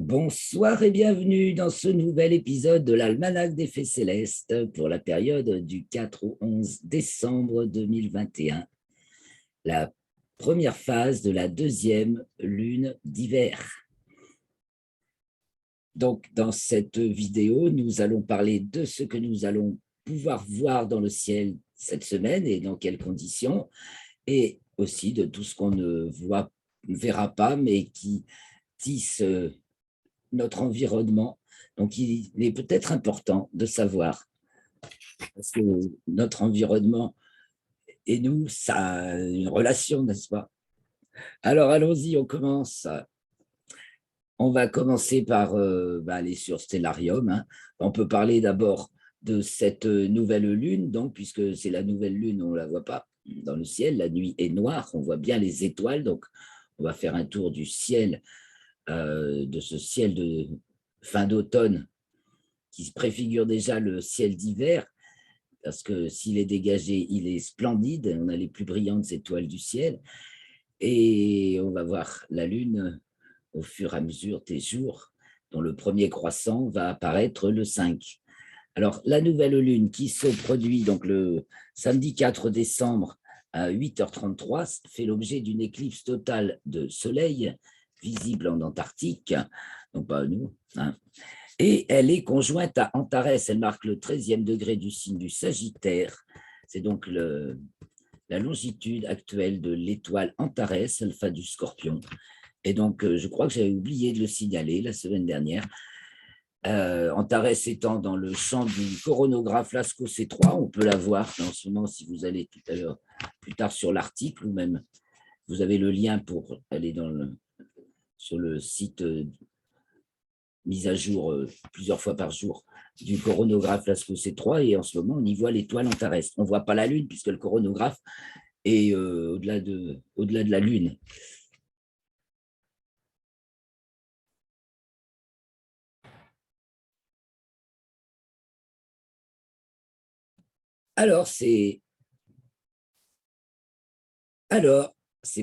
Bonsoir et bienvenue dans ce nouvel épisode de l'Almanach des Faits Célestes pour la période du 4 au 11 décembre 2021, la première phase de la deuxième lune d'hiver. Donc, dans cette vidéo, nous allons parler de ce que nous allons pouvoir voir dans le ciel cette semaine et dans quelles conditions, et aussi de tout ce qu'on ne verra pas, mais qui tisse notre environnement. Donc, il est peut-être important de savoir, parce que notre environnement et nous, ça a une relation, n'est-ce pas? Alors, allons-y, on commence. On va commencer par aller sur Stellarium, hein. On peut parler d'abord de cette nouvelle lune, donc, puisque c'est la nouvelle lune, on ne la voit pas dans le ciel, la nuit est noire, on voit bien les étoiles, donc on va faire un tour du ciel, de ce ciel de fin d'automne qui se préfigure déjà le ciel d'hiver, parce que s'il est dégagé, il est splendide, on a les plus brillantes étoiles du ciel, et on va voir la lune au fur et à mesure des jours, dont le premier croissant va apparaître le 5. Alors, la nouvelle lune qui se produit donc le samedi 4 décembre à 8h33 fait l'objet d'une éclipse totale de soleil visible en Antarctique, donc pas nous, hein. Et elle est conjointe à Antares, elle marque le 13e degré du signe du Sagittaire. C'est donc la longitude actuelle de l'étoile Antares, alpha du Scorpion. Et donc, je crois que j'avais oublié de le signaler la semaine dernière. Antares étant dans le champ du coronographe Lascaux C3, on peut la voir en ce moment si vous allez tout à l'heure, plus tard sur l'article, ou même vous avez le lien pour aller sur le site mise à jour plusieurs fois par jour du coronographe Lascaux C3, et en ce moment, on y voit l'étoile Antares. On ne voit pas la Lune, puisque le coronographe est au-delà de la Lune. Alors, c'est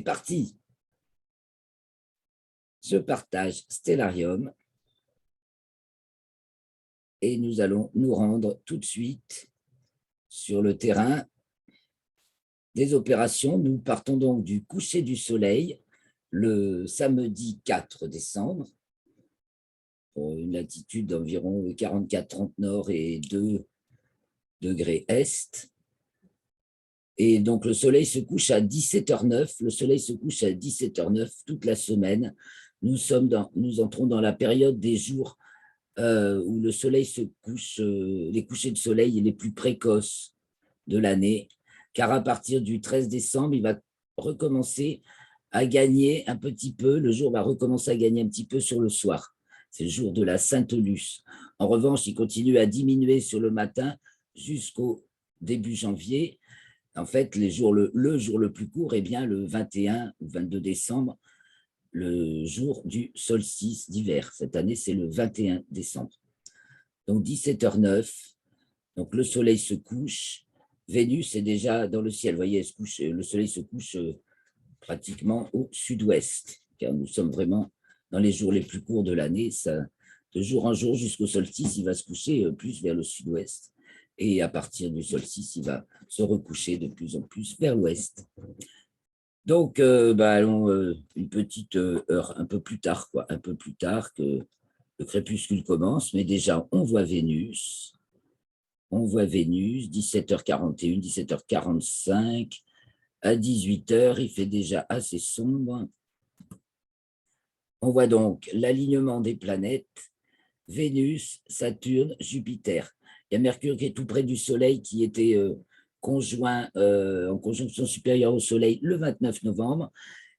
parti. Je partage Stellarium et nous allons nous rendre tout de suite sur le terrain des opérations. Nous partons donc du coucher du soleil le samedi 4 décembre pour une latitude d'environ 44,30 nord et 2 degrés est. Et donc, le soleil se couche à 17h09. Le soleil se couche à 17h09 toute la semaine. Nous entrons dans la période des jours où le soleil se couche, les couchers de soleil les plus précoces de l'année, car à partir du 13 décembre, il va recommencer à gagner un petit peu, le jour va recommencer à gagner un petit peu sur le soir. C'est le jour de la Sainte-Luce. En revanche, il continue à diminuer sur le matin jusqu'au début janvier. En fait, le jour le plus court est bien le 21 ou 22 décembre, le jour du solstice d'hiver. Cette année, c'est le 21 décembre. Donc, 17h09, donc le soleil se couche, Vénus est déjà dans le ciel. Vous voyez, le soleil se couche pratiquement au sud-ouest, car nous sommes vraiment dans les jours les plus courts de l'année. De jour en jour, jusqu'au solstice, il va se coucher plus vers le sud-ouest. Et à partir du solstice, il va se recoucher de plus en plus vers l'ouest. Donc, allons une petite heure, un peu plus tard, un peu plus tard que le crépuscule commence, mais déjà, on voit Vénus. On voit Vénus, 17h41, 17h45, à 18h, il fait déjà assez sombre. On voit donc l'alignement des planètes, Vénus, Saturne, Jupiter. Il y a Mercure qui est tout près du Soleil, qui était en conjonction supérieure au Soleil le 29 novembre,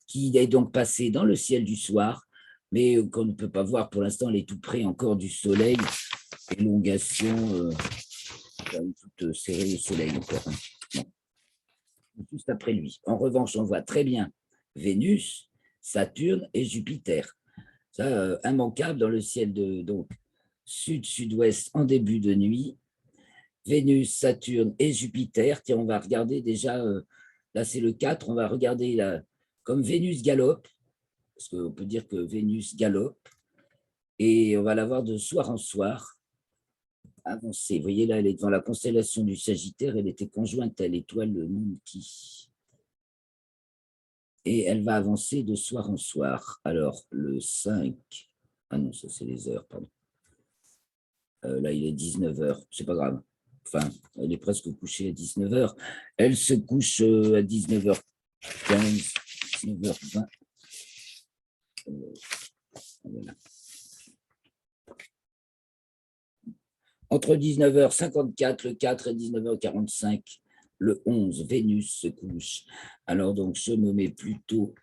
qui est donc passé dans le ciel du soir, mais qu'on ne peut pas voir pour l'instant, elle est tout près encore du Soleil. Élongation, toute serrée au Soleil encore. Bon. Juste après lui. En revanche, on voit très bien Vénus, Saturne et Jupiter. Ça, immanquable dans le ciel de donc sud-sud-ouest en début de nuit. Vénus, Saturne et Jupiter. Tiens, on va regarder déjà, là c'est le 4, on va regarder là, comme Vénus galope, parce qu'on peut dire que Vénus galope, Et on va la voir de soir en soir avancer. Vous voyez là, elle est dans la constellation du Sagittaire, elle était conjointe à l'étoile Monkey. Et elle va avancer de soir en soir. Alors, le 5, ah non, ça c'est les heures, pardon. Là, il est 19h, c'est pas grave. Enfin, elle est presque couchée à 19h. Elle se couche à 19h15, 19h20. Voilà. Entre 19h54, le 4 et 19h45, le 11, Vénus se couche. Alors, donc, je me mets plutôt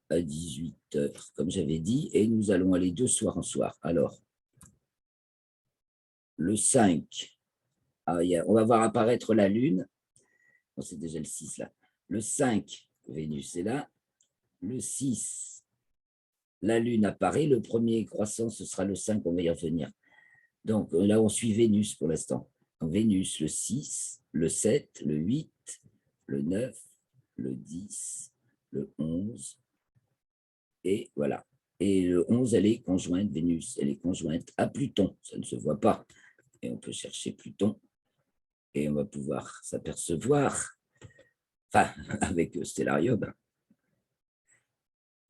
à 18h, comme j'avais dit, et nous allons aller de soir en soir. Alors, le 5, on va voir apparaître la Lune. Oh, c'est déjà le 6 là. Le 5, Vénus est là. Le 6, la Lune apparaît. Le premier croissant, ce sera le 5, on va y revenir. Donc là, on suit Vénus pour l'instant. Vénus, le 6, le 7, le 8, le 9, le 10, le 11. Et voilà. Et le 11, elle est conjointe, Vénus, elle est conjointe à Pluton. Ça ne se voit pas. Et on peut chercher Pluton. Et on va pouvoir s'apercevoir, enfin, avec Stellarium,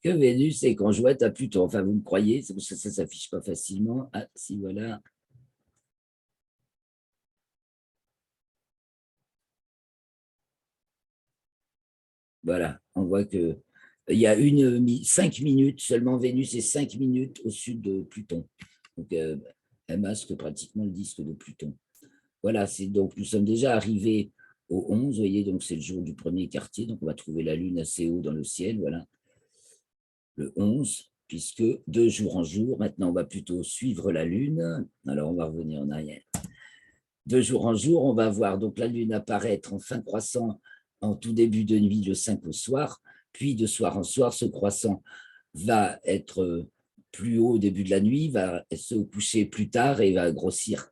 que Vénus est conjointe à Pluton. Enfin, vous me croyez, ça ne s'affiche pas facilement. Ah, si, voilà. Voilà, on voit que il y a 5 minutes, seulement Vénus est 5 minutes au sud de Pluton. Donc, elle masque pratiquement le disque de Pluton. Voilà, donc nous sommes déjà arrivés au 11, vous voyez, donc c'est le jour du premier quartier, donc on va trouver la Lune assez haut dans le ciel, voilà, le 11, puisque de jour en jour, maintenant on va plutôt suivre la Lune, alors on va revenir en arrière. De jour en jour, on va voir donc la Lune apparaître en fin croissant en tout début de nuit, le 5 au soir, puis de soir en soir, ce croissant va être plus haut au début de la nuit, va se coucher plus tard et va grossir.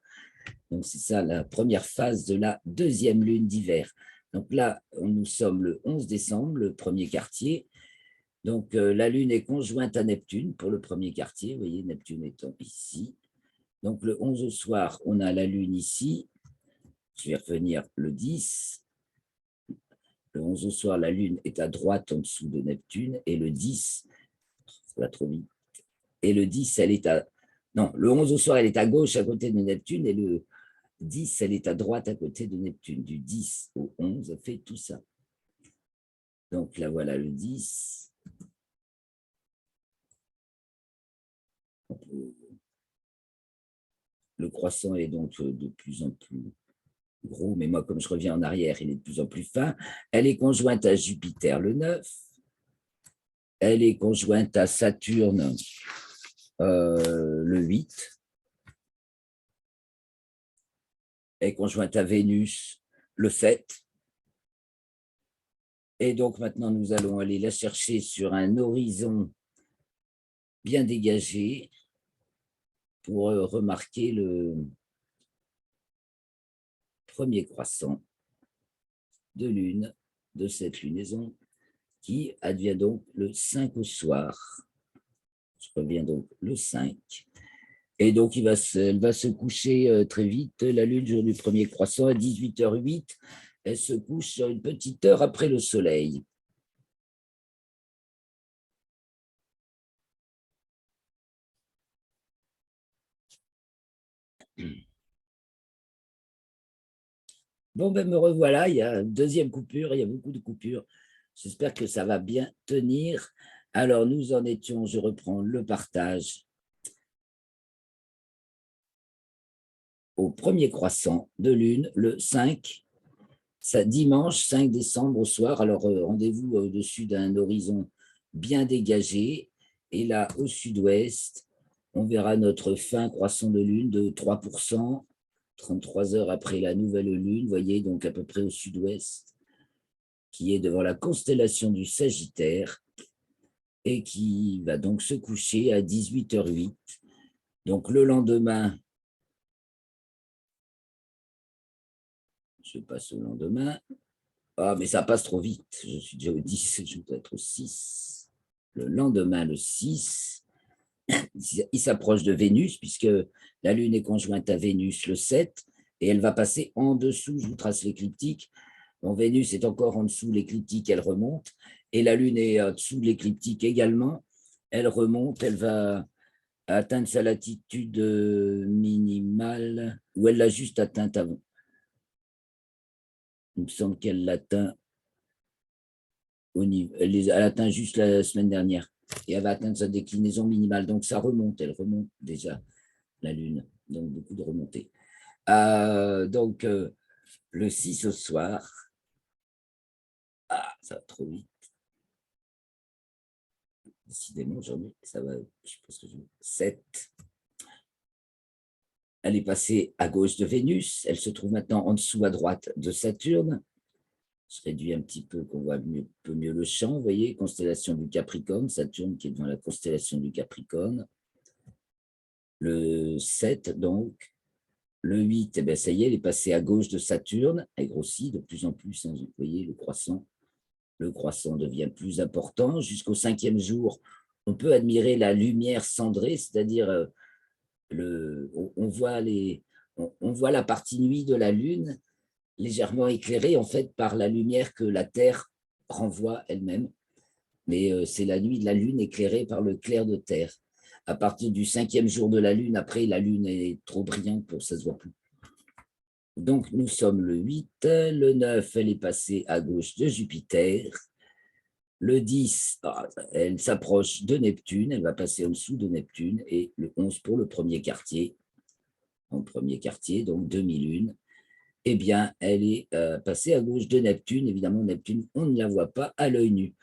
Donc, c'est ça la première phase de la deuxième lune d'hiver. Donc là, nous sommes le 11 décembre, le premier quartier. Donc, la Lune est conjointe à Neptune pour le premier quartier. Vous voyez, Neptune étant ici. Donc, le 11 au soir, on a la Lune ici. Je vais revenir le 10. Le 11 au soir, la Lune est à droite en dessous de Neptune. Et le 10, ça va trop vite. Et le 10, elle est à... Non, le 11 au soir, elle est à gauche à côté de Neptune. Et le 10, elle est à droite à côté de Neptune. Du 10 au 11, elle fait tout ça. Donc là, voilà le 10. Le croissant est donc de plus en plus gros, mais moi, comme je reviens en arrière, il est de plus en plus fin. Elle est conjointe à Jupiter, le 9. Elle est conjointe à Saturne, le 8. Elle est conjointe à Vénus, le 7. Et donc maintenant, nous allons aller la chercher sur un horizon bien dégagé pour remarquer le premier croissant de lune de cette lunaison qui advient donc le 5 au soir. Je reviens donc le 5. Et donc, elle va se coucher très vite, la lune, jour du premier croissant, à 18h08. Elle se couche une petite heure après le soleil. Bon, ben me revoilà, il y a une deuxième coupure, il y a beaucoup de coupures. J'espère que ça va bien tenir. Alors, nous en étions, je reprends le partage au premier croissant de lune, le 5, dimanche 5 décembre au soir. Alors, rendez-vous au-dessus d'un horizon bien dégagé. Et là, au sud-ouest, on verra notre fin croissant de lune de 3%, 33 heures après la nouvelle lune, vous voyez, donc à peu près au sud-ouest, qui est devant la constellation du Sagittaire et qui va donc se coucher à 18h08. Donc le lendemain, je passe au lendemain. Ah, mais ça passe trop vite. Je suis déjà au 10, je dois être au 6. Le lendemain, le 6. il s'approche de Vénus, puisque la Lune est conjointe à Vénus le 7, et elle va passer en dessous, je vous trace l'écliptique. Bon, Vénus est encore en dessous de l'écliptique, elle remonte, et la Lune est en dessous de l'écliptique également. Elle remonte, elle va atteindre sa latitude minimale, ou elle l'a juste atteinte avant. Il me semble qu'elle l'atteint elle atteint juste la semaine dernière, et elle va atteindre sa déclinaison minimale. Donc ça remonte, elle remonte déjà, la Lune. Donc beaucoup de remontées. Donc le 6 au soir. Ah, ça va trop vite. Décidément, aujourd'hui, ça va, je pense que 7. Elle est passée à gauche de Vénus. Elle se trouve maintenant en dessous à droite de Saturne. Je réduis un petit peu, qu'on voit un peu mieux le champ. Vous voyez, constellation du Capricorne, Saturne qui est devant la constellation du Capricorne. Le 7, donc. Le 8, eh bien, ça y est, elle est passée à gauche de Saturne. Elle grossit de plus en plus. Hein, vous voyez, le croissant. Le croissant devient plus important. Jusqu'au 5e jour, on peut admirer la lumière cendrée, c'est-à-dire on voit la partie nuit de la Lune légèrement éclairée en fait par la lumière que la Terre renvoie elle-même. Mais c'est la nuit de la Lune éclairée par le clair de Terre. À partir du 5e jour de la Lune, après, la Lune est trop brillante pour que ça ne se voit plus. Donc, nous sommes le 8. Le 9, elle est passée à gauche de Jupiter. Le 10, elle s'approche de Neptune, elle va passer en dessous de Neptune, et le 11 pour le premier quartier, en premier quartier, donc demi-lune, eh bien, elle est passée à gauche de Neptune. Évidemment, Neptune, on ne la voit pas à l'œil nu.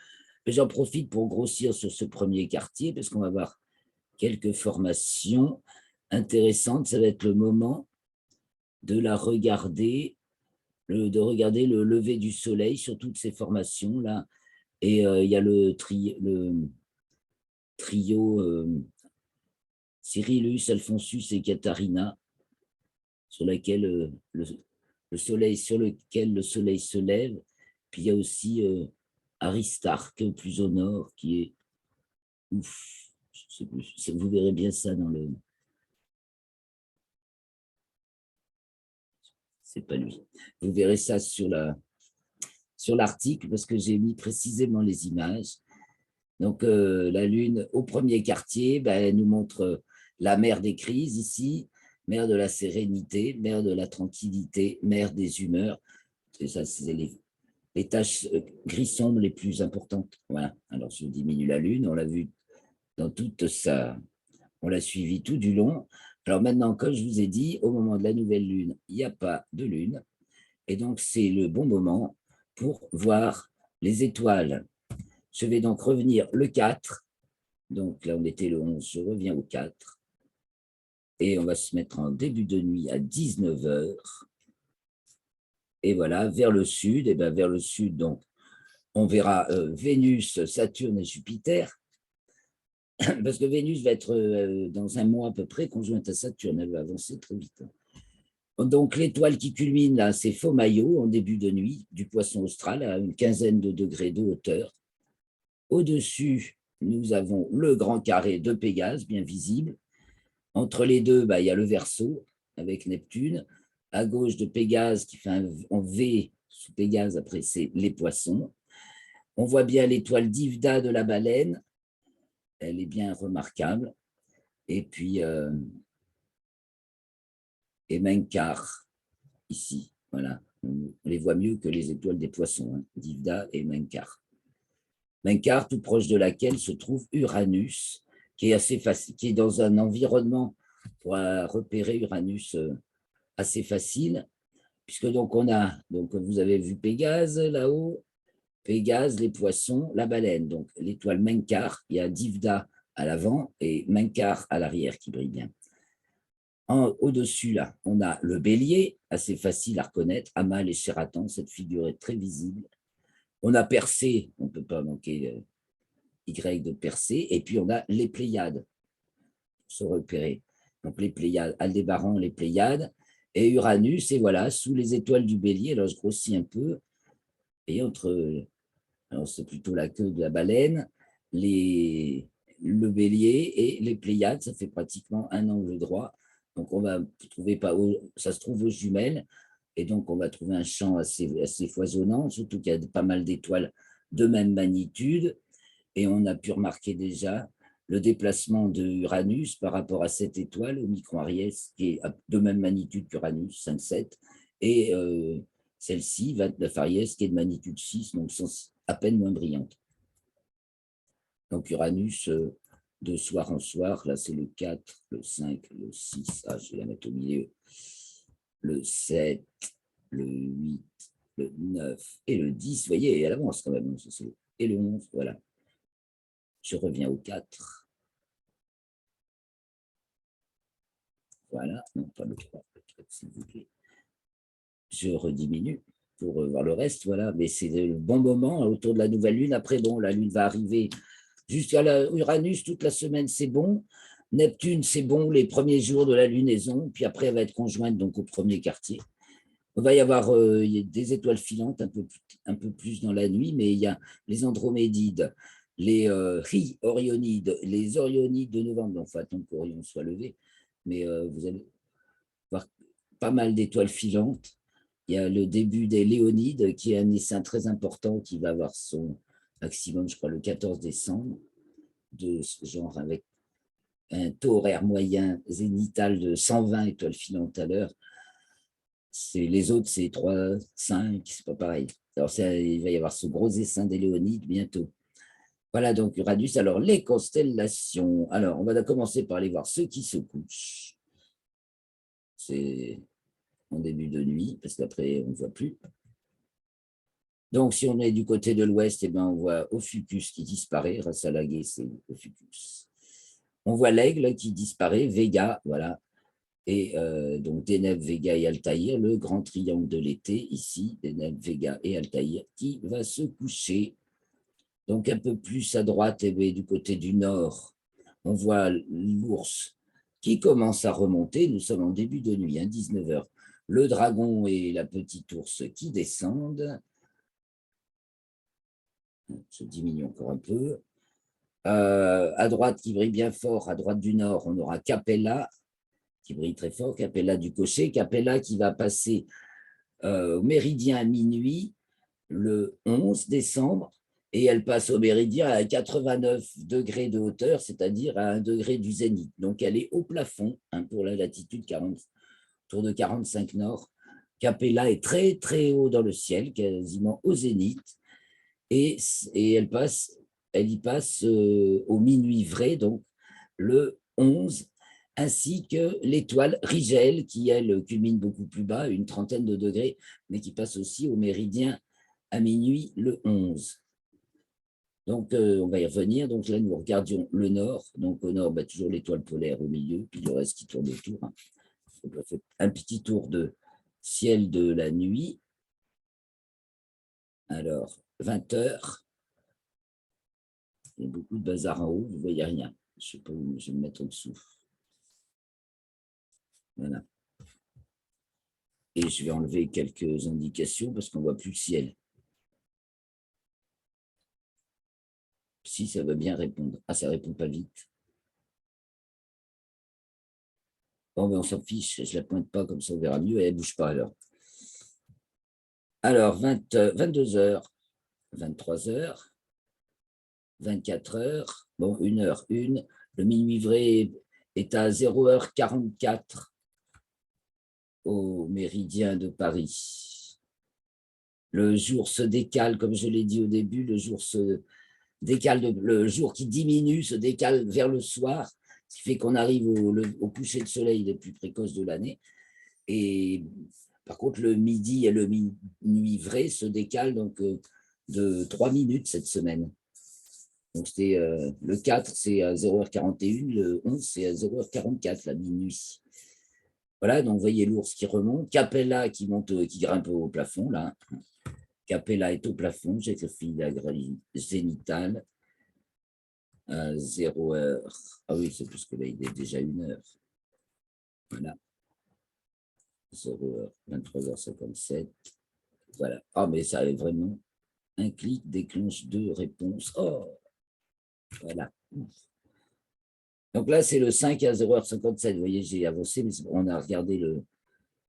J'en profite pour grossir sur ce premier quartier, parce qu'on va voir quelques formations intéressantes. Ça va être le moment de la regarder, de regarder le lever du soleil sur toutes ces formations-là. Et il y a le trio Cyrillus, Alphonsus et Katharina, sur lequel le soleil se lève. Puis il y a aussi Aristarque, plus au nord, qui est ouf. Je sais plus, vous verrez bien ça dans le. C'est pas lui. Vous verrez ça sur l'article, parce que j'ai mis précisément les images. Donc, la Lune, au premier quartier, ben, elle nous montre la mer des crises ici, mer de la sérénité, mer de la tranquillité, mer des humeurs. Et ça, c'est les tâches gris sombres les plus importantes. Voilà. Alors, je diminue la Lune, on l'a vu dans toute sa. On l'a suivi tout du long. Alors maintenant, comme je vous ai dit, au moment de la nouvelle Lune, il n'y a pas de Lune. Et donc, c'est le bon moment pour voir les étoiles. Je vais donc revenir le 4. Donc là, on était le 11, je reviens au 4. Et on va se mettre en début de nuit à 19h. Et voilà, vers le sud. Et bien vers le sud, donc, on verra Vénus, Saturne et Jupiter. Parce que Vénus va être dans un mois à peu près conjointe à Saturne. Elle va avancer très vite. Donc l'étoile qui culmine là, c'est Fomaio en début de nuit, du poisson austral à une quinzaine de degrés de hauteur. Au-dessus, nous avons le grand carré de Pégase, bien visible. Entre les deux, il y a le Verseau avec Neptune. À gauche de Pégase, qui fait en V sous Pégase, après c'est les poissons. On voit bien l'étoile d'Ivda de la baleine. Elle est bien remarquable. Et puis, et Menkar, ici. Voilà. On les voit mieux que les étoiles des poissons, hein, d'Ivda et Menkar. Menkar, tout proche de laquelle se trouve Uranus, qui est assez facile, qui est dans un environnement pour repérer Uranus assez facile, puisque donc on a, donc vous avez vu Pégase là-haut, Pégase, les poissons, la baleine, donc l'étoile Menkar, il y a Divda à l'avant et Menkar à l'arrière qui brille bien. Au-dessus, là, on a le bélier, assez facile à reconnaître, Amal et Shératan, cette figure est très visible. On a Persée, on ne peut pas manquer Y de Persée, et puis on a les Pléiades, pour se repérer. Donc les Pléiades, Aldébaran, les Pléiades, et Uranus, et voilà, sous les étoiles du bélier, alors je grossis un peu, et entre, alors c'est plutôt la queue de la baleine, les le bélier et les Pléiades, ça fait pratiquement un angle droit. Donc, on va trouver ça se trouve aux jumelles, et donc on va trouver un champ assez foisonnant, surtout qu'il y a pas mal d'étoiles de même magnitude, et on a pu remarquer déjà le déplacement de Uranus par rapport à cette étoile, Omicron Aries, qui est de même magnitude qu'Uranus, 5,7, et celle-ci, 29 Aries, qui est de magnitude 6, donc sont à peine moins brillantes. Donc Uranus, de soir en soir, là c'est le 4, le 5, le 6, je vais la mettre au milieu, le 7, le 8, le 9 et le 10, vous voyez, elle avance quand même, et le 11, voilà. Je reviens au 4. Voilà, non, pas le 3, s'il vous plaît. Je rediminue pour voir le reste, voilà, mais c'est le bon moment autour de la nouvelle lune. Après, bon, la lune va arriver jusqu'à Uranus toute la semaine, c'est bon. Neptune, c'est bon les premiers jours de la lunaison, puis après, elle va être conjointe donc au premier quartier. Il va y avoir des étoiles filantes un peu plus dans la nuit, mais il y a les Andromédides, les Orionides, les Orionides de novembre. Donc, il faut attendre qu'Orion soit levé, mais vous allez voir pas mal d'étoiles filantes. Il y a le début des Léonides, qui est un essaim très important, qui va avoir son maximum, je crois, le 14 décembre, de ce genre avec un taux horaire moyen zénital de 120 étoiles filantes à l'heure. Les autres, c'est 3, 5, c'est pas pareil. Alors, il va y avoir ce gros essaim des Léonides bientôt. Voilà donc Uranus. Alors, les constellations. Alors, on va commencer par aller voir ceux qui se couchent. C'est en début de nuit, parce qu'après, on ne voit plus. Donc, si on est du côté de l'ouest, eh ben, on voit Ophiuchus qui disparaît. Rassalagé, c'est Ophiuchus. On voit l'aigle qui disparaît, Vega, voilà. Et donc, Deneb, Vega et Altaïr, le grand triangle de l'été, ici, Deneb, Vega et Altaïr, qui va se coucher. Donc, un peu plus à droite, et bien, du côté du nord, on voit l'ours qui commence à remonter. Nous sommes en début de nuit, 19h. Le dragon et la petite ours qui descendent. Je diminue encore un peu. À droite, qui brille bien fort, à droite du nord, on aura Capella, qui brille très fort, Capella du cocher, Capella qui va passer au méridien à minuit, le 11 décembre, et elle passe au méridien à 89 degrés de hauteur, c'est-à-dire à 1 degré du zénith. Donc, elle est au plafond, pour la latitude 40, autour de 45 nord. Capella est très, très haut dans le ciel, quasiment au zénith, et elle y passe au minuit vrai, donc le 11, ainsi que l'étoile Rigel, qui, elle, culmine beaucoup plus bas, une trentaine de degrés, mais qui passe aussi au méridien à minuit le 11. Donc, on va y revenir. Donc là, nous regardions le nord. Donc, au nord, toujours l'étoile polaire au milieu, puis le reste qui tourne autour. Donc, on fait un petit tour de ciel de la nuit. Alors, 20h. Il y a beaucoup de bazar en haut, vous ne voyez rien. Je ne sais pas où je vais me mettre en dessous. Voilà. Et je vais enlever quelques indications parce qu'on ne voit plus le ciel. Si ça va bien répondre. Ah, ça ne répond pas vite. Bon, ben on s'en fiche, je ne la pointe pas, comme ça on verra mieux, et elle ne bouge pas alors. Alors, 22h, 23h, 24h, bon, 1h01, le minuit vrai est à 0h44 au méridien de Paris. Le jour se décale, comme je l'ai dit au début, le jour qui diminue se décale vers le soir, ce qui fait qu'on arrive au coucher de soleil le plus précoce de l'année. Et par contre, le midi et le minuit vrai se décalent donc de 3 minutes cette semaine. Donc, c'était le 4, c'est à 0h41, le 11, c'est à 0h44, la minuit. Voilà, donc vous voyez l'ours qui remonte, Capella qui monte, qui grimpe au plafond, là. Capella est au plafond, j'ai écrit la grille zénitale à 0h. Ah oui, c'est plus que là, il est déjà 1h. Voilà. 0h, 23h57. Voilà. Ah, mais ça est vraiment un clic déclenche 2 réponses. Oh, voilà. Donc là, c'est le 5 à 0h57. Vous voyez, j'ai avancé, mais on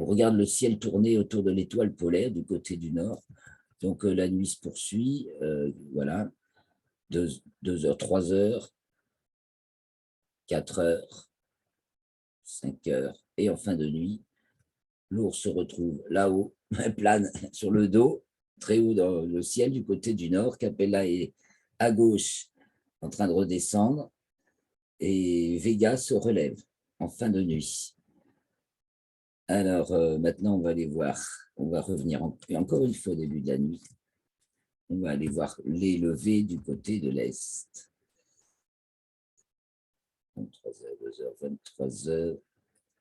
regarde le ciel tourner autour de l'étoile polaire du côté du nord. Donc la nuit se poursuit. Voilà, 2 heures, 3 heures, 4 heures, 5 heures. Et en fin de nuit, l'ours se retrouve là-haut, plane sur le dos, très haut dans le ciel du côté du nord. Capella est à gauche, en train de redescendre. Et Vega se relève en fin de nuit. Alors, maintenant, on va aller voir. On va revenir encore une fois au début de la nuit. On va aller voir les levées du côté de l'Est. 23h, 2h, 23h,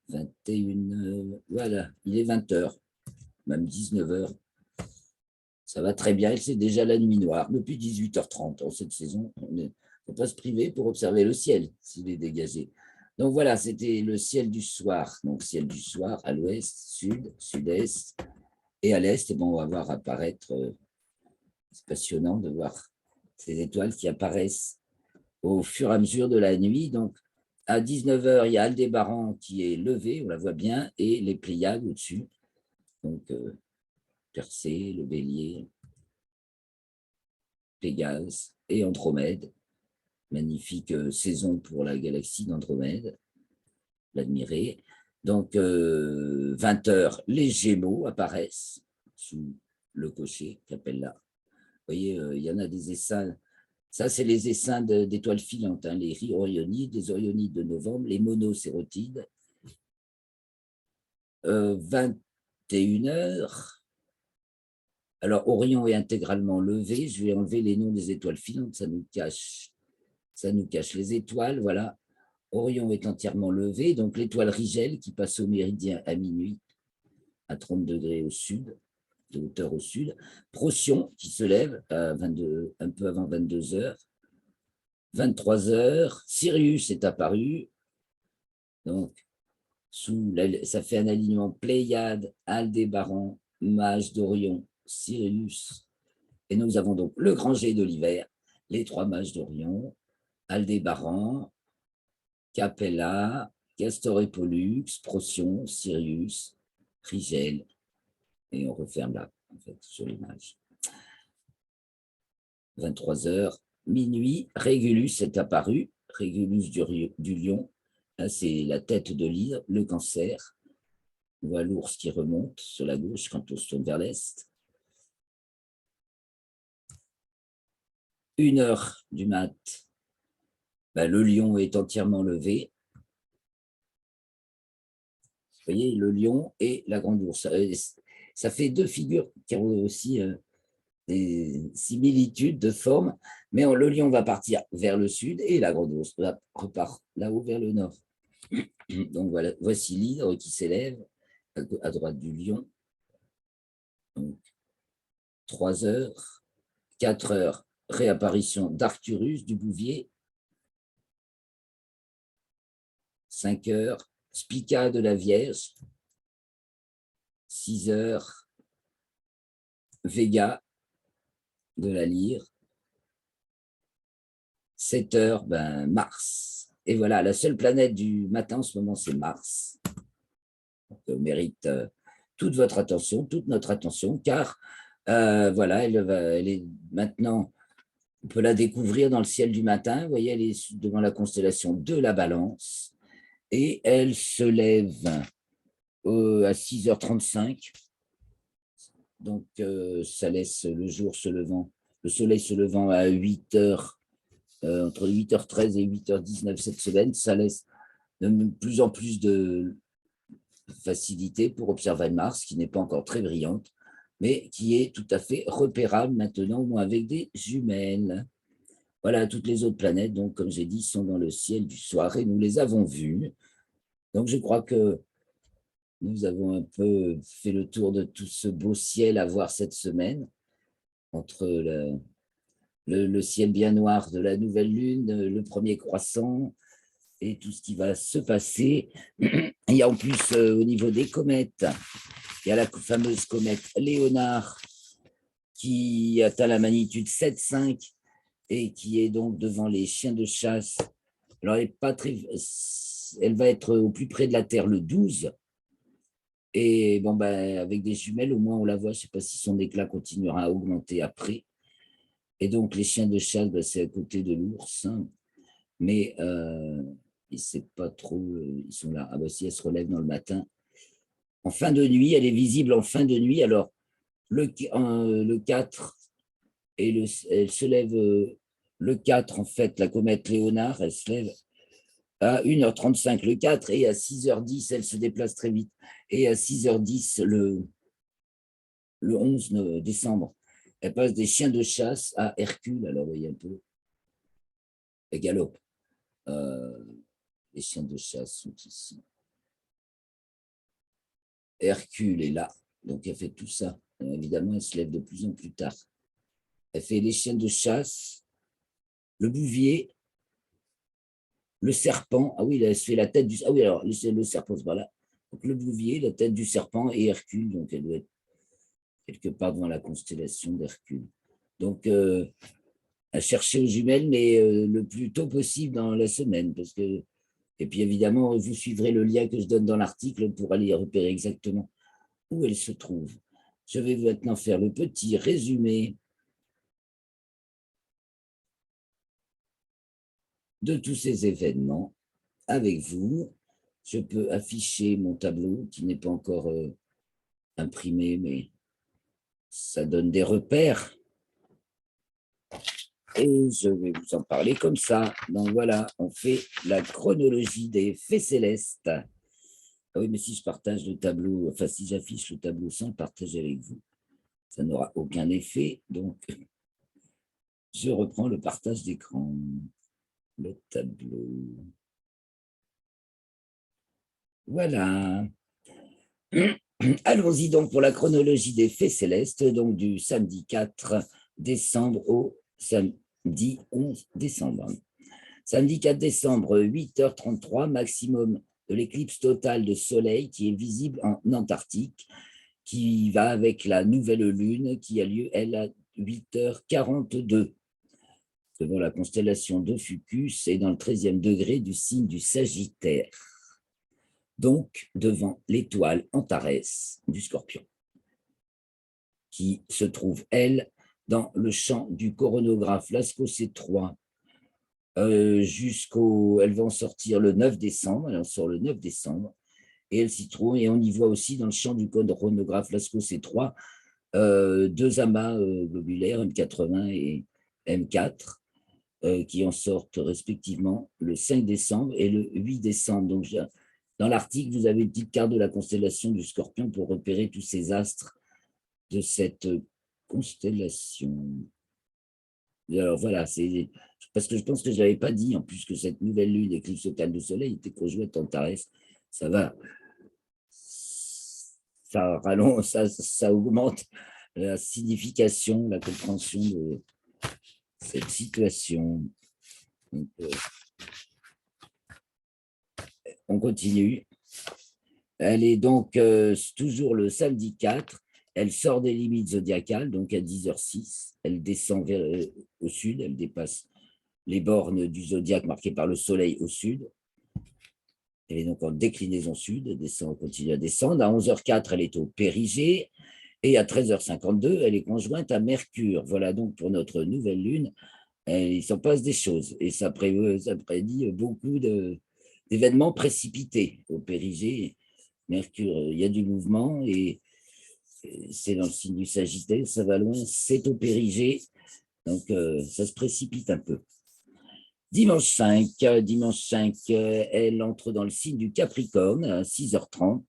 21h. Voilà, il est 20h, même 19h. Ça va très bien, c'est déjà la nuit noire depuis 18h30 en cette saison. On ne peut pas se priver pour observer le ciel s'il est dégagé. Donc voilà, c'était le ciel du soir. Donc ciel du soir à l'ouest, sud, sud-est et à l'est. Et bon, on va voir apparaître, c'est passionnant de voir ces étoiles qui apparaissent au fur et à mesure de la nuit. Donc à 19h, il y a Aldébaran qui est levé, on la voit bien, et les Pléiades au-dessus. Donc Persée, le Bélier, Pégase et Andromède. Magnifique saison pour la galaxie d'Andromède, l'admirer. Donc, 20h, les Gémeaux apparaissent sous le cocher, Capella. Vous voyez, il y en a des essaims. Ça, c'est les essaims d'étoiles filantes, hein, les Orionides, les Orionides de novembre, les monocérotides. 21h. Alors, Orion est intégralement levé. Je vais enlever les noms des étoiles filantes, ça nous cache les étoiles. Voilà. Orion est entièrement levé, donc l'étoile Rigel qui passe au méridien à minuit, à 30 degrés au sud, de hauteur au sud. Procyon qui se lève à un peu avant 22h. 23h, Sirius est apparu. Donc, ça fait un alignement Pléiade, Aldébaran, Mage d'Orion, Sirius. Et nous avons donc le grand jet de l'hiver, les 3 mages d'Orion, Aldébaran, Capella, Castor et Pollux, Procyon, Sirius, Rigel, et on referme là, en fait, sur l'image. 23h, minuit, Régulus est apparu, Régulus du lion, là c'est la tête de l'hydre, le cancer, on voit l'ours qui remonte sur la gauche quand on se tourne vers l'est. 1h du mat, le lion est entièrement levé. Vous voyez, le lion et la grande ours. Ça fait 2 figures qui ont aussi des similitudes de forme, mais le lion va partir vers le sud et la grande ours repart là-haut vers le nord. Donc voilà, voici l'hydre qui s'élève à droite du lion. Donc, 3h, 4h, réapparition d'Arcturus, du Bouvier. 5h, Spica de la Vierge. 6h, Vega de la Lyre. 7h, Mars. Et voilà, la seule planète du matin en ce moment, c'est Mars. Donc, elle mérite toute votre attention, toute notre attention, car voilà, elle est maintenant, on peut la découvrir dans le ciel du matin. Vous voyez, elle est devant la constellation de la Balance et elle se lève à 6h35. Donc, ça laisse le jour se levant, le soleil se levant à 8h, entre 8h13 et 8h19 cette semaine. Ça laisse de plus en plus de facilité pour observer Mars, qui n'est pas encore très brillante, mais qui est tout à fait repérable maintenant, au moins avec des jumelles. Voilà, toutes les autres planètes, donc, comme j'ai dit, sont dans le ciel du soir et nous les avons vues. Donc, je crois que nous avons un peu fait le tour de tout ce beau ciel à voir cette semaine, entre le ciel bien noir de la nouvelle lune, le premier croissant et tout ce qui va se passer. Il y a en plus, au niveau des comètes, il y a la fameuse comète Léonard qui atteint la magnitude 7,5 et qui est donc devant les chiens de chasse Alors, elle va être au plus près de la Terre le 12. Et bon, ben, avec des jumelles, au moins on la voit. Je ne sais pas si son éclat continuera à augmenter après. Et donc, les chiens de chasse, ben, c'est à côté de l'ours. Hein. Mais il sait pas trop, ils sont là. Ah bah si, elle se relève dans le matin. En fin de nuit, elle est visible en fin de nuit. Alors, le 4, elle se lève le 4, en fait, la comète Léonard, elle se lève à 1h35 le 4 et à 6h10, elle se déplace très vite. Et à 6h10, le 11 décembre, elle passe des chiens de chasse à Hercule. Alors, vous voyez un peu, elle galope. Euh, les chiens de chasse sont ici. Hercule est là, donc elle fait tout ça. Évidemment, elle se lève de plus en plus tard. Elle fait les chiens de chasse, le bouvier, le serpent. Ah oui, elle se fait la tête du. Ah oui, alors le serpent, c'est pas là. Donc le bouvier, la tête du serpent et Hercule. Donc elle doit être quelque part devant la constellation d'Hercule. Donc à chercher aux jumelles, mais le plus tôt possible dans la semaine, parce que. Et puis évidemment, vous suivrez le lien que je donne dans l'article pour aller repérer exactement où elle se trouve. Je vais maintenant faire le petit résumé de tous ces événements avec vous. Je peux afficher mon tableau qui n'est pas encore imprimé, mais ça donne des repères. Et je vais vous en parler comme ça. Donc voilà, on fait la chronologie des faits célestes. Ah oui, mais si je partage le tableau, enfin si j'affiche le tableau sans le partager avec vous, ça n'aura aucun effet. Donc, je reprends le partage d'écran, le tableau. Voilà. Allons-y donc pour la chronologie des faits célestes, donc du samedi 4 décembre au samedi 11 décembre. Samedi 4 décembre, 8h33, maximum de l'éclipse totale de soleil qui est visible en Antarctique, qui va avec la nouvelle lune qui a lieu, elle, à 8h42, devant la constellation de Fucus et dans le 13e degré du signe du Sagittaire. Donc devant l'étoile Antares du Scorpion, qui se trouve, elle, dans le champ du coronographe Lascaux C3 elle va en sortir le 9 décembre, elle en sort le 9 décembre, et elle s'y trouve, et on y voit aussi dans le champ du coronographe Lascaux C3 deux amas globulaires, M80 et M4, qui en sortent respectivement le 5 décembre et le 8 décembre. Donc, dans l'article, vous avez une petite carte de la constellation du Scorpion pour repérer tous ces astres de cette constellation. Et alors voilà, c'est parce que je pense que je ne l'avais pas dit, en plus que cette nouvelle lune, éclipse totale du soleil, était conjointe en Antares. Ça va, ça rallonge, ça augmente la signification, la compréhension de cette situation. Donc, on continue. Elle est donc toujours le samedi 4. Elle sort des limites zodiacales, donc à 10h06. Elle descend au sud, elle dépasse les bornes du zodiaque marquées par le soleil au sud. Elle est donc en déclinaison sud, elle continue à descendre. À 11h04, elle est au périgée. Et à 13h52, elle est conjointe à Mercure. Voilà donc pour notre nouvelle lune. Il s'en passe des choses. Et ça prédit beaucoup d'événements précipités au périgée. Mercure, il y a du mouvement et c'est dans le signe du Sagittaire, ça va loin, c'est au périgée, donc ça se précipite un peu. Dimanche 5, elle entre dans le signe du Capricorne à 6h30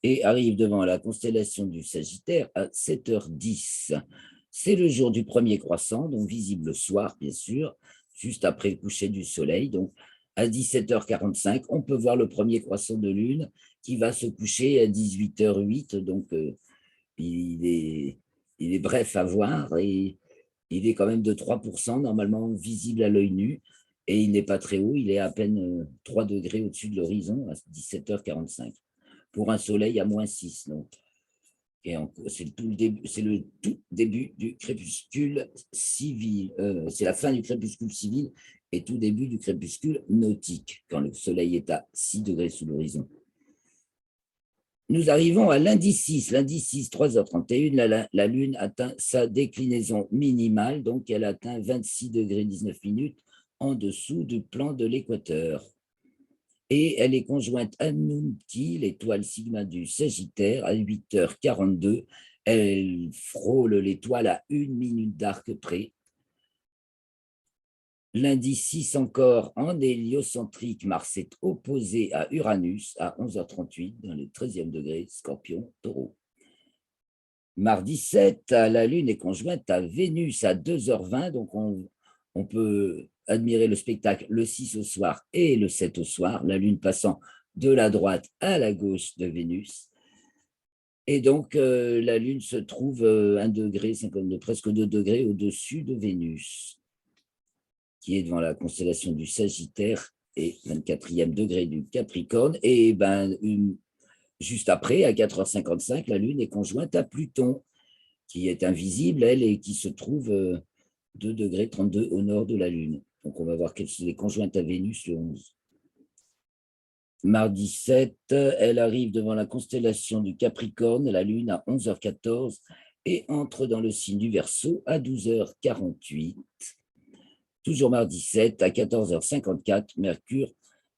et arrive devant la constellation du Sagittaire à 7h10. C'est le jour du premier croissant, donc visible le soir, bien sûr, juste après le coucher du soleil. Donc, à 17h45, on peut voir le premier croissant de lune qui va se coucher à 18h08. Donc, il est bref à voir et il est quand même de 3%, normalement visible à l'œil nu. Et il n'est pas très haut, il est à peine 3 degrés au-dessus de l'horizon à 17h45 pour un soleil à -6. Donc, c'est le tout début du crépuscule civil. C'est la fin du crépuscule civil et tout début du crépuscule nautique, quand le soleil est à 6 degrés sous l'horizon. Nous arrivons à lundi 6. Lundi 6, 3h31, la Lune atteint sa déclinaison minimale, donc elle atteint 26 degrés 19 minutes en dessous du plan de l'équateur. Et elle est conjointe à Nunti, l'étoile sigma du Sagittaire, à 8h42. Elle frôle l'étoile à 1 minute d'arc près. Lundi 6 encore, en héliocentrique, Mars est opposé à Uranus à 11h38 dans le 13e degré, Scorpion, Taureau. Mardi 7, la Lune est conjointe à Vénus à 2h20, donc on peut admirer le spectacle le 6 au soir et le 7 au soir, la Lune passant de la droite à la gauche de Vénus. Et donc, la Lune se trouve 1 degré, presque 2 degrés au-dessus de Vénus, qui est devant la constellation du Sagittaire et 24e degré du Capricorne. Et juste après, à 4h55, la Lune est conjointe à Pluton, qui est invisible, elle, et qui se trouve 2 degrés 32 au nord de la Lune. Donc, on va voir qu'elle est conjointe à Vénus le 11. Mardi 7, elle arrive devant la constellation du Capricorne, la Lune à 11h14, et entre dans le signe du Verseau à 12h48. Toujours mardi 7, à 14h54, Mercure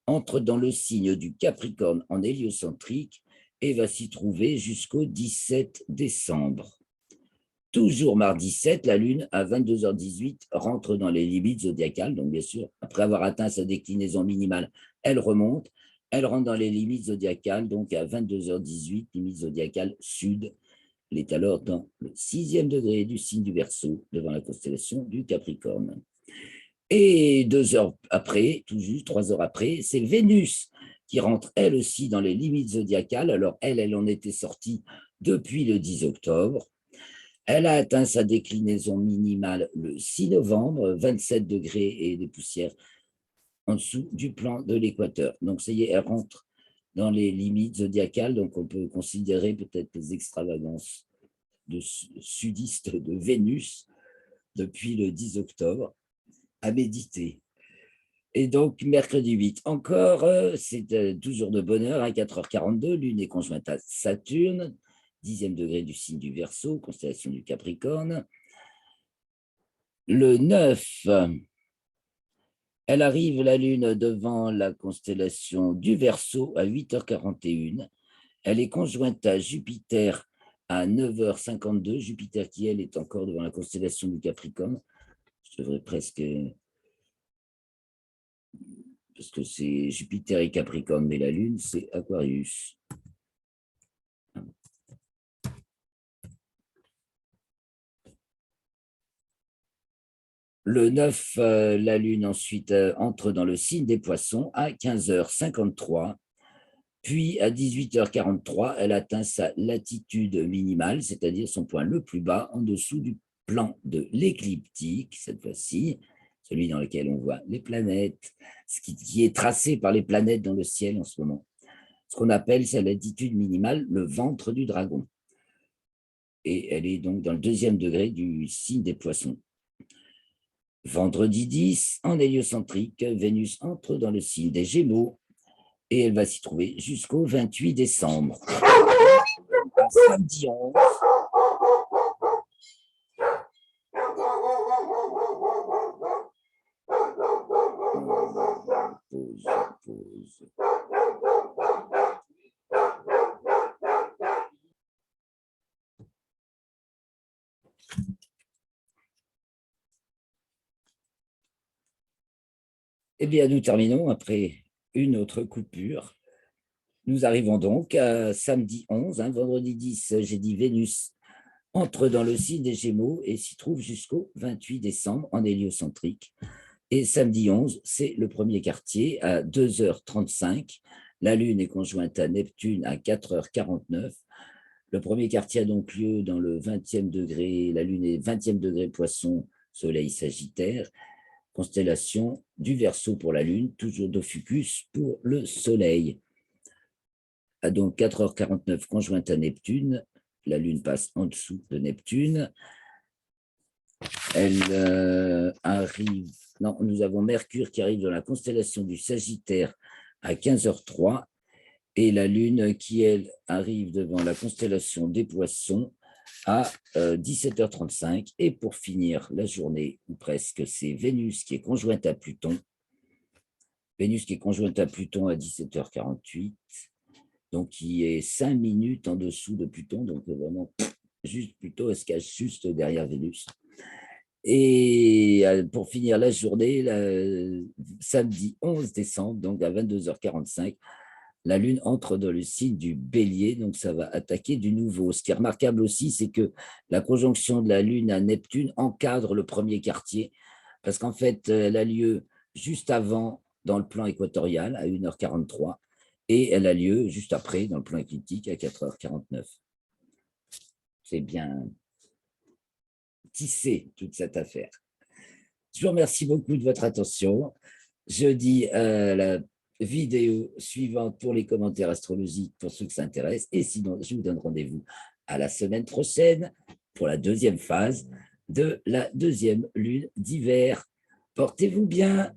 entre dans le signe du Capricorne en héliocentrique et va s'y trouver jusqu'au 17 décembre. Toujours mardi 7, la Lune, à 22h18, rentre dans les limites zodiacales. Donc, bien sûr, après avoir atteint sa déclinaison minimale, elle remonte. Elle rentre dans les limites zodiacales, donc à 22h18, limite zodiacale sud. Elle est alors dans le 6e degré du signe du Verseau, devant la constellation du Capricorne. Et 2 heures après, tout juste 3 heures après, c'est Vénus qui rentre elle aussi dans les limites zodiacales. Alors elle en était sortie depuis le 10 octobre. Elle a atteint sa déclinaison minimale le 6 novembre, 27 degrés et des poussières en dessous du plan de l'équateur. Donc ça y est, elle rentre dans les limites zodiacales, donc on peut considérer peut-être les extravagances sudistes de Vénus depuis le 10 octobre. À méditer. Et donc, mercredi 8, encore, c'est toujours de bonne heure, à 4h42, Lune est conjointe à Saturne, 10e degré du signe du Verseau, constellation du Capricorne. Le 9, elle arrive, la Lune, devant la constellation du Verseau à 8h41. Elle est conjointe à Jupiter à 9h52, Jupiter qui, elle, est encore devant la constellation du Capricorne. Je devrais presque... parce que c'est Jupiter et Capricorne, mais la Lune, c'est Aquarius. Le 9, la Lune ensuite entre dans le signe des Poissons à 15h53, puis à 18h43, elle atteint sa latitude minimale, c'est-à-dire son point le plus bas en dessous du plan de l'écliptique, cette fois-ci, celui dans lequel on voit les planètes, ce qui est tracé par les planètes dans le ciel en ce moment. Ce qu'on appelle sa latitude minimale, le ventre du dragon. Et elle est donc dans le 2e degré du signe des Poissons. Vendredi 10, en héliocentrique, Vénus entre dans le signe des Gémeaux et elle va s'y trouver jusqu'au 28 décembre. Samedi 11, pause. Eh bien, nous terminons après une autre coupure. Nous arrivons donc à samedi 11, vendredi 10, j'ai dit Vénus entre dans le signe des Gémeaux et s'y trouve jusqu'au 28 décembre en héliocentrique. Et samedi 11, c'est le premier quartier à 2h35. La Lune est conjointe à Neptune à 4h49. Le premier quartier a donc lieu dans le 20e degré. La Lune est 20e degré Poisson, Soleil Sagittaire. Constellation du Verseau pour la Lune, toujours d'Ophiuchus pour le Soleil. À donc 4h49 conjointe à Neptune, la Lune passe en dessous de Neptune. Elle arrive, non, nous avons Mercure qui arrive dans la constellation du Sagittaire à 15h03 et la Lune qui, elle, arrive devant la constellation des Poissons à 17h35. Et pour finir la journée, ou presque, c'est Vénus qui est conjointe à Pluton. Vénus qui est conjointe à Pluton à 17h48, donc qui est 5 minutes en dessous de Pluton, donc vraiment juste Pluton, elle se cache juste derrière Vénus. Et pour finir la journée, samedi 11 décembre, donc à 22h45, la Lune entre dans le signe du Bélier, donc ça va attaquer du nouveau. Ce qui est remarquable aussi, c'est que la conjonction de la Lune à Neptune encadre le premier quartier, parce qu'en fait, elle a lieu juste avant dans le plan équatorial à 1h43, et elle a lieu juste après dans le plan écliptique à 4h49. C'est bien tissé, toute cette affaire. Je vous remercie beaucoup de votre attention. Je dis à la vidéo suivante pour les commentaires astrologiques pour ceux que ça intéresse. Et sinon, je vous donne rendez-vous à la semaine prochaine pour la deuxième phase de la deuxième lune d'hiver. Portez-vous bien.